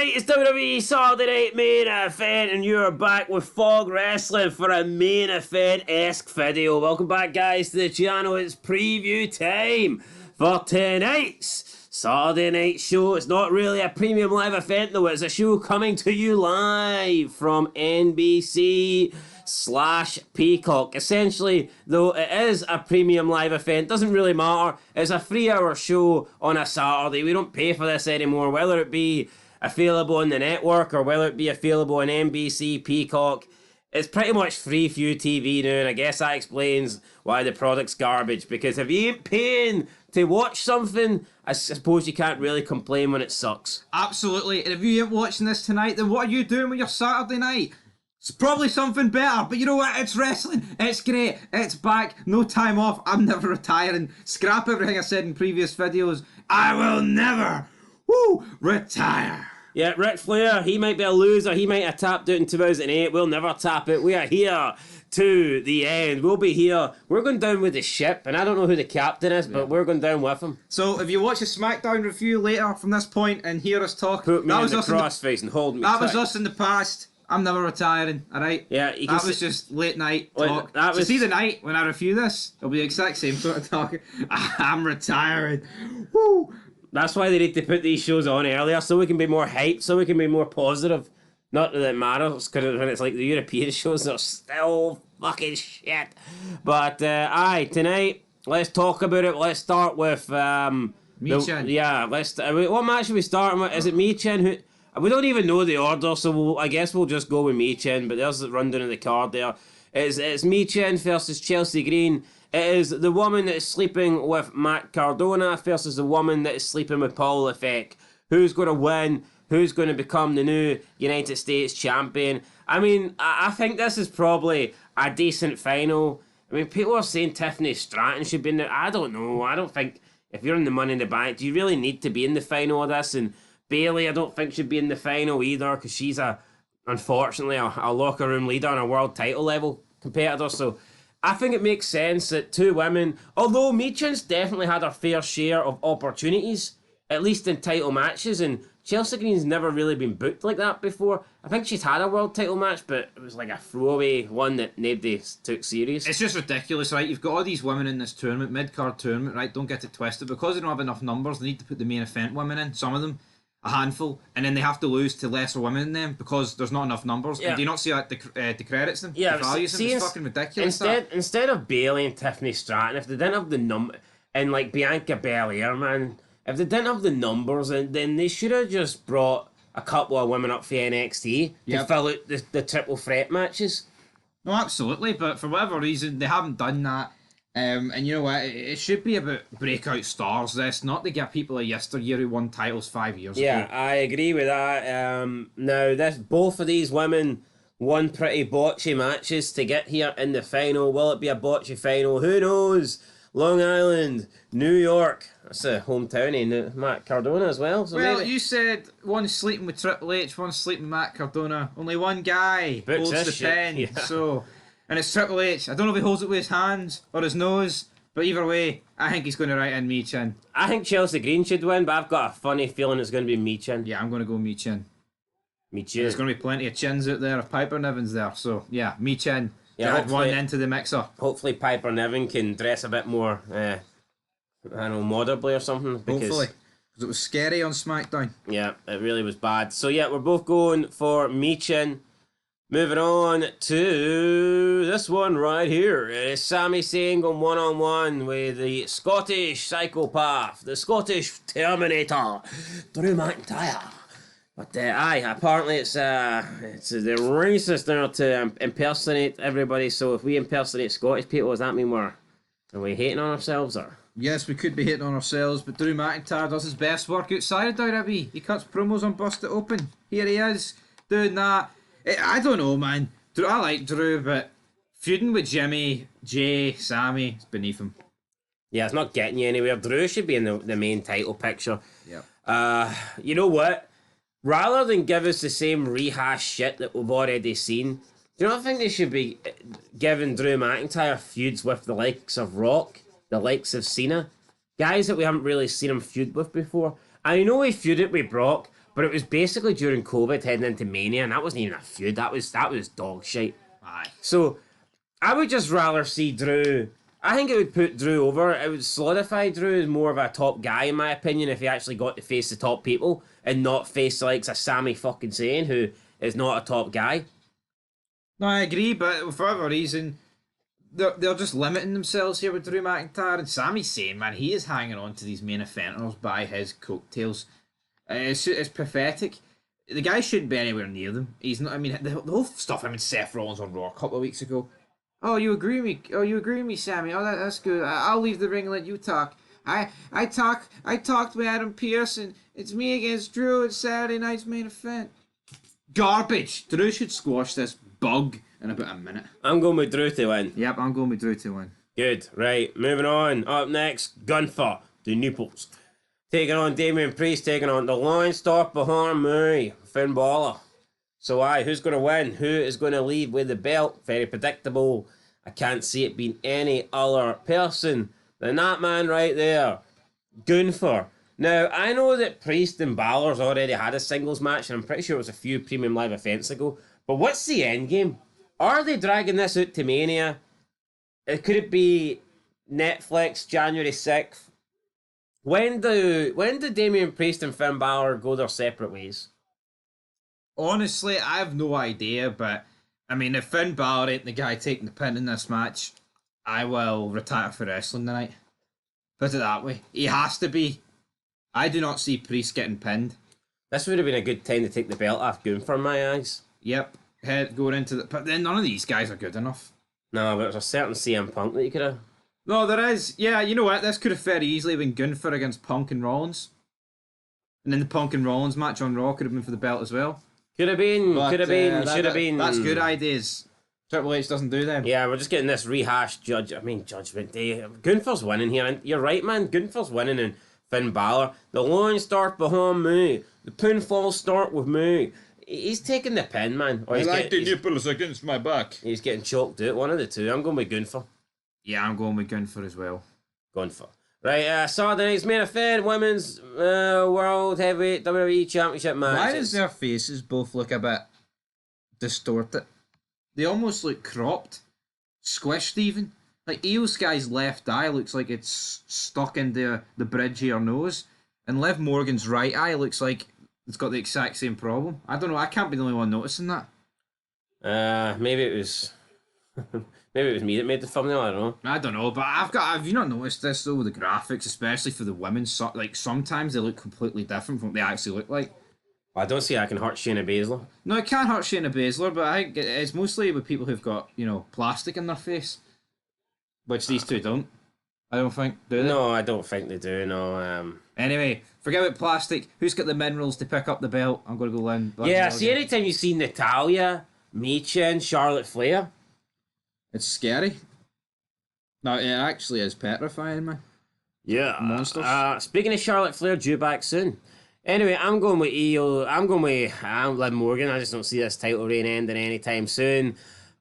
night, it's WWE Saturday Night Main Event, and you're back with Fog Wrestling for a main event-esque video. Welcome back, guys, to the channel. It's preview time for tonight's Saturday night show. It's not really a premium live event, though. It's a show coming to you live from NBC/Peacock. Essentially, though, it is a premium live event. Doesn't really matter. It's a 3-hour show on a Saturday. We don't pay for this anymore, whether it be available on the network or whether it be available on NBC, Peacock. It's pretty much free for you TV now, and I guess that explains why the product's garbage, because if you ain't paying to watch something, I suppose you can't really complain when it sucks. Absolutely, and if you ain't watching this tonight, then what are you doing with your Saturday night? It's probably something better, but you know what? It's wrestling. It's great. It's back. No time off. I'm never retiring. Scrap everything I said in previous videos. I will never, retire. Yeah, Ric Flair, he might be a loser. He might have tapped out in 2008. We'll never tap it. We are here to the end. We'll be here. We're going down with the ship, and I don't know who the captain is, but we're going down with him. So if you watch a SmackDown review later from this point and hear us talk, put me in the crossface and hold me That tight. was us in the past. I'm never retiring, alright? Yeah, you can that was just late night talk. That was... See the night when I review this, it'll be the exact same sort of talk. I'm retiring. Woo! That's why they need to put these shows on earlier, so we can be more hyped, so we can be more positive. Not that it matters, because when it's like the European shows, they're still fucking shit. But, tonight, let's talk about it. Let's start with, Michin. What match are we starting with? Is it Michin? We don't even know the order, so I guess we'll just go with Michin, but there's the rundown of the card there. It's Michin versus Chelsea Green. It is the woman that is sleeping with Matt Cardona versus the woman that is sleeping with Paul Lefebvre. Who's going to win? Who's going to become the new United States champion? I mean, I think this is probably a decent final. I mean, people are saying Tiffany Stratton should be in there. I don't know. I don't think if you're in the Money in the Bank, do you really need to be in the final of this? And Bayley, I don't think should be in the final either, because she's unfortunately a locker room leader on a world title level competitor. So I think it makes sense that two women, although Michin's definitely had her fair share of opportunities, at least in title matches, and Chelsea Green's never really been booked like that before. I think she's had a world title match, but it was like a throwaway one that nobody took serious. It's just ridiculous, right? You've got all these women in this tournament, mid-card tournament, right? Don't get it twisted. Because they don't have enough numbers, they need to put the main event women in, some of them. A handful, and then they have to lose to lesser women in them because there's not enough numbers. Yeah. And do you not see that the credits them? Yeah, the values them? It's fucking ridiculous. Instead of Bayley and Tiffany Stratton, if they didn't have the number, and like Bianca Belair, man, if they didn't have the numbers, then they should have just brought a couple of women up for NXT to fill out the triple threat matches. No, absolutely, but for whatever reason, they haven't done that. And you know what? It should be about breakout stars, this, not to get people of yesteryear who won titles 5 years ago. Yeah, I agree with that. Now, both of these women won pretty botchy matches to get here in the final. Will it be a botchy final? Who knows? Long Island, New York. That's a hometown in Matt Cardona as well. So well, maybe. You said one's sleeping with Triple H, one's sleeping with Matt Cardona. Only one guy Books holds the shit. pen. Yeah. So... And it's Triple H. I don't know if he holds it with his hands or his nose, but either way, I think he's going to write in Michin. I think Chelsea Green should win, but I've got a funny feeling it's going to be Michin. Yeah, I'm going to go Michin. Michin. There's going to be plenty of chins out there if Piper Niven's there, so yeah, Michin. Yeah, Get one into the mixer. Hopefully Piper Niven can dress a bit more, I don't know, modernly or something. Hopefully. Because it was scary on SmackDown. Yeah, it really was bad. So yeah, we're both going for Michin. Moving on to this one right here. It's Sami Zayn going one-on-one with the Scottish psychopath, the Scottish Terminator, Drew McIntyre. But apparently it's the racist now to impersonate everybody. So if we impersonate Scottish people, does that mean are we hating on ourselves or? Yes, we could be hating on ourselves, but Drew McIntyre does his best work outside of WWE. He cuts promos on Bust It Open. Here he is, doing that. I don't know, man. I like Drew, but feuding with Jimmy, Jay, Sammy, it's beneath him. Yeah, it's not getting you anywhere. Drew should be in the main title picture. Yeah. You know what? Rather than give us the same rehash shit that we've already seen, do you not think they should be giving Drew McIntyre feuds with the likes of Rock, the likes of Cena? Guys that we haven't really seen him feud with before. I know he feuded with Brock, But it was basically during COVID heading into Mania, and that wasn't even a feud. That was dog shit. Aye. So I would just rather see Drew. I think it would put Drew over. It would solidify Drew as more of a top guy, in my opinion, if he actually got to face the top people and not face the likes of Sami fucking Zayn, who is not a top guy. No, I agree, but for whatever reason, they're just limiting themselves here with Drew McIntyre. And Sami Zayn, man, he is hanging on to these main eventers by his coattails. It's pathetic. The guy shouldn't be anywhere near them. He's not. I mean, the whole stuff him and Seth Rollins on Raw a couple of weeks ago. Oh, you agree with me? Oh, you agree with me, Sammy? Oh, that's good. I'll leave the ring and let you talk. I talked with Adam Pearce, and it's me against Drew at Saturday night's main event. Garbage. Drew should squash this bug in about a minute. I'm going with Drew to win. Yep, I'm going with Drew to win. Good. Right, moving on. Up next, Gunther, the Nipples. Taking on Damian Priest, taking on the Lion Star behind me, Finn Balor. So who's going to win? Who is going to leave with the belt? Very predictable. I can't see it being any other person than that man right there, Gunther. Now, I know that Priest and Balor's already had a singles match, and I'm pretty sure it was a few Premium Live events ago. But what's the end game? Are they dragging this out to Mania? Could it be Netflix, January 6th? When do Damian Priest and Finn Balor go their separate ways? Honestly, I have no idea, but I mean, if Finn Balor ain't the guy taking the pin in this match, I will retire for wrestling tonight. Put it that way. He has to be. I do not see Priest getting pinned. This would have been a good time to take the belt off Gunther in my eyes. Yep, head going into the. But then none of these guys are good enough. No, but there's a certain CM Punk that you could have. No, there is. Yeah, you know what? This could have very easily been Gunther against Punk and Rollins. And then the Punk and Rollins match on Raw could have been for the belt as well. Could have been, should have been. That's good ideas. Triple H doesn't do them. Yeah, we're just getting this rehashed Judgment Day. Gunther's winning here, and you're right, man. Gunther's winning, and Finn Balor. The line start behind me. The pinfall start with me. He's taking the pin, man. I like the nipples against my back. He's getting choked out. One of the two. I'm going with Gunther. Yeah, I'm going with Gunther as well. Gunther. Right, Saturday night's main event, women's World Heavyweight WWE Championship match. Why does their faces both look a bit distorted? They almost look cropped, squished even. Like Io Sky's left eye looks like it's stuck into the bridge of her nose, and Liv Morgan's right eye looks like it's got the exact same problem. I don't know. I can't be the only one noticing that. Maybe it was. Maybe it was me that made the thumbnail. I don't know, but have you not noticed this though with the graphics, especially for the women? Like sometimes they look completely different from what they actually look like. I don't see how I can hurt Shayna Baszler. No, it can't hurt Shayna Baszler, but I think it's mostly with people who've got, plastic in their face. Which these two don't. I don't think, do they? No, I don't think they do, no. Anyway, forget about plastic. Who's got the minerals to pick up the belt? I'm going to go in. Yeah, see, anytime you see Natalya, Michin, Charlotte Flair, it's scary. No, it actually is petrifying me. Yeah. Monsters. Speaking of Charlotte Flair, due back soon. Anyway, I'm going with Io. I'm going with Liv Morgan. I just don't see this title reign ending anytime soon.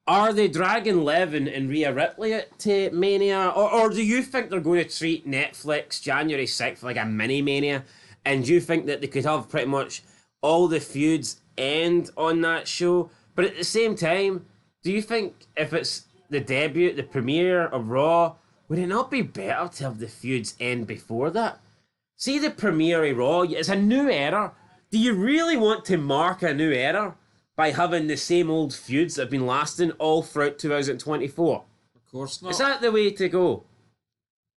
Are they dragging Liv and Rhea Ripley to Mania? Or do you think they're going to treat Netflix January 6th like a mini Mania? And do you think that they could have pretty much all the feuds end on that show? But at the same time, do you think if it's the debut, the premiere of Raw, would it not be better to have the feuds end before that? See the premiere of Raw, it's a new era. Do you really want to mark a new era by having the same old feuds that have been lasting all throughout 2024? Of course not. Is that the way to go?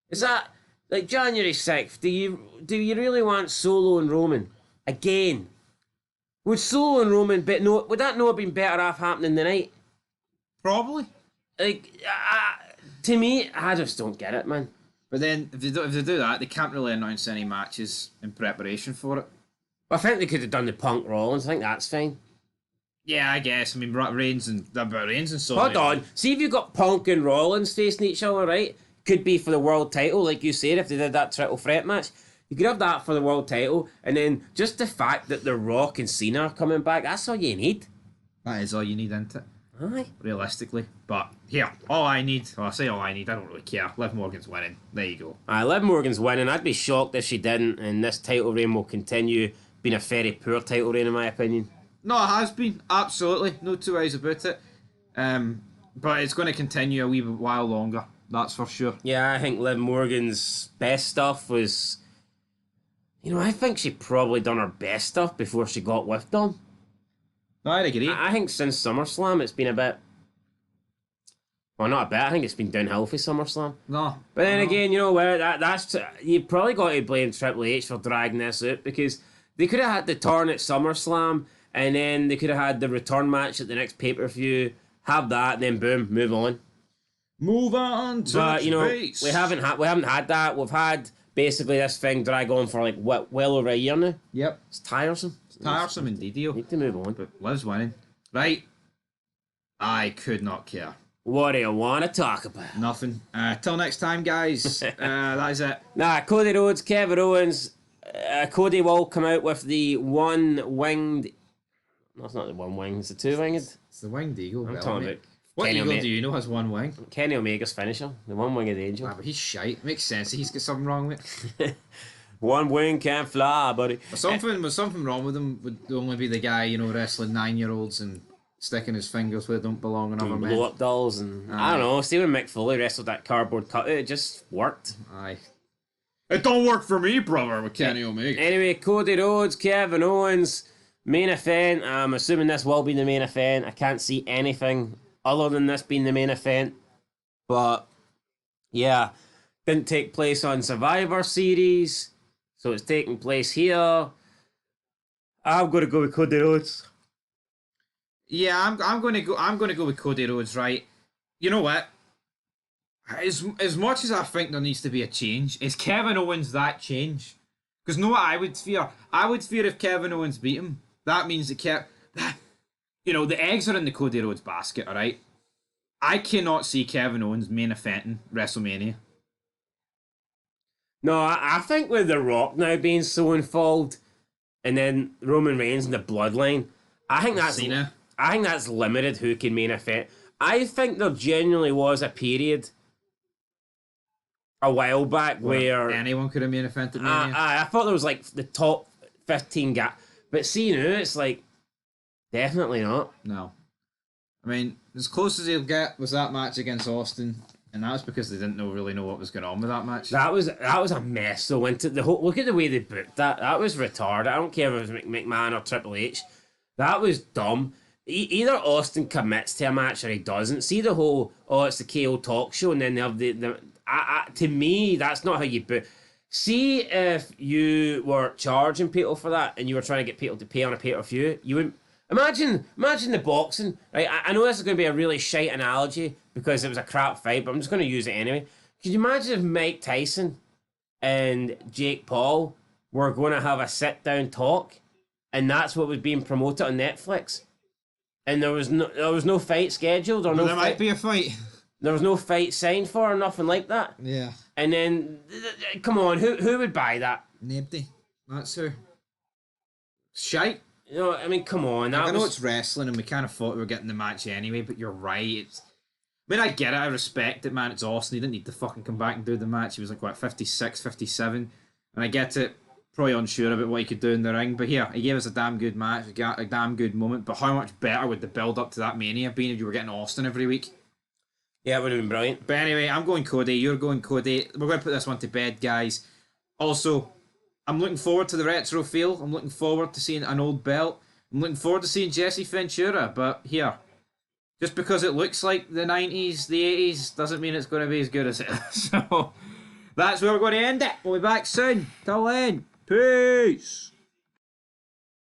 Is that, like, January 6th, do you really want Solo and Roman again? Would Solo and Roman, would that not have been better off happening tonight? Probably. Like, to me, I just don't get it, man. But then, if they do that, they can't really announce any matches in preparation for it. I think they could have done the Punk Rollins. I think that's fine. Yeah, I guess. I mean, Reigns and Solo. Hold on. See if you've got Punk and Rollins facing each other, right? Could be for the world title, like you said, if they did that triple threat match. You could have that for the world title, and then just the fact that The Rock and Cena are coming back, that's all you need. That is all you need, isn't it? Aye. Realistically. But here, I say all I need, I don't really care. Liv Morgan's winning. There you go. Liv Morgan's winning. I'd be shocked if she didn't, and this title reign will continue been a very poor title reign in my opinion. No, it has been. Absolutely. No two ways about it. But it's going to continue a wee while longer. That's for sure. Yeah, I think Liv Morgan's best stuff was... I think she probably done her best stuff before she got whiffed on. No, I'd agree. I think since SummerSlam it's been a bit... Well, not a bit. I think it's been downhill for SummerSlam. No. But then again, you know what? That's you probably got to blame Triple H for dragging this out, because they could have had the turn at SummerSlam, and then they could have had the return match at the next pay-per-view, have that, and then boom, move on. Move on to But the base. we haven't had that. We've had basically this thing drag on for like well over a year now. Yep. It's tiresome. Tiresome indeed, Dio. Need to move on. But Liv's winning. Right. I could not care. What do you want to talk about? Nothing. Till next time, guys. That is it. Nah, Cody Rhodes, Kevin Owens. Cody will come out with the one-winged... No, it's not the one-winged, it's the two-winged. It's the winged eagle. I'm talking about What Kenny eagle Omega. do you know has one wing? Kenny Omega's finisher. The one-winged angel. Ah, but he's shite. Makes sense. He's got something wrong with it. One wing can't fly, buddy. Something wrong with him would only be the guy, wrestling 9-year-olds and sticking his fingers where they don't belong in other men. Blow up dolls and I don't know. See when Mick Foley wrestled that cardboard cutout, it just worked. Aye. It don't work for me, brother, with Kenny Omega. Anyway, Cody Rhodes, Kevin Owens, main event. I'm assuming this will be the main event. I can't see anything other than this being the main event. But yeah, didn't take place on Survivor Series, so it's taking place here. I'm gonna go with Cody Rhodes. Yeah, I'm going to go with Cody Rhodes, right? You know what? As much as I think there needs to be a change, is Kevin Owens that change? Because know what I would fear? I would fear if Kevin Owens beat him. That means that the eggs are in the Cody Rhodes basket, alright? I cannot see Kevin Owens main eventing WrestleMania. No, I think with The Rock now being so involved, and then Roman Reigns and the Bloodline, I think that's limited who can main event. I think there genuinely was a period a while back where anyone could have main evented Mania. I thought there was like the top 15 gap, but see now it's like definitely not. No. I mean, as close as he'll get was that match against Austin, and that was because they didn't really know what was going on with that match. That was a mess. So look at the way they booked that. That was retarded. I don't care if it was McMahon or Triple H. That was dumb. Either Austin commits to a match or he doesn't. See the whole it's the KO talk show, and then they have the to me that's not how you book. See if you were charging people for that and you were trying to get people to pay on a pay-per-view, you would imagine the boxing, right? I know this is going to be a really shite analogy because it was a crap fight, but I'm just going to use it anyway. Could you imagine if Mike Tyson and Jake Paul were going to have a sit-down talk, and that's what was being promoted on Netflix, and there was no fight scheduled or no. There might be a fight. There was no fight signed for or nothing like that. Yeah. And then, come on, who would buy that? Nobody. That's who. Shite. I mean, come on. I know it's wrestling and we kind of thought we were getting the match anyway, but you're right. I get it. I respect it, man. It's Austin. He didn't need to fucking come back and do the match. He was like, 56, 57. And I get it. Probably unsure about what he could do in the ring. But here, he gave us a damn good match. We got a damn good moment. But how much better would the build up to that Mania been if you were getting Austin every week? Yeah, it would have been brilliant. But anyway, I'm going Cody. You're going Cody. We're going to put this one to bed, guys. Also, I'm looking forward to the retro feel. I'm looking forward to seeing an old belt. I'm looking forward to seeing Jesse Ventura. But here, just because it looks like the 90s, the 80s, doesn't mean it's going to be as good as it is. So, that's where we're going to end it. We'll be back soon. Till then, peace.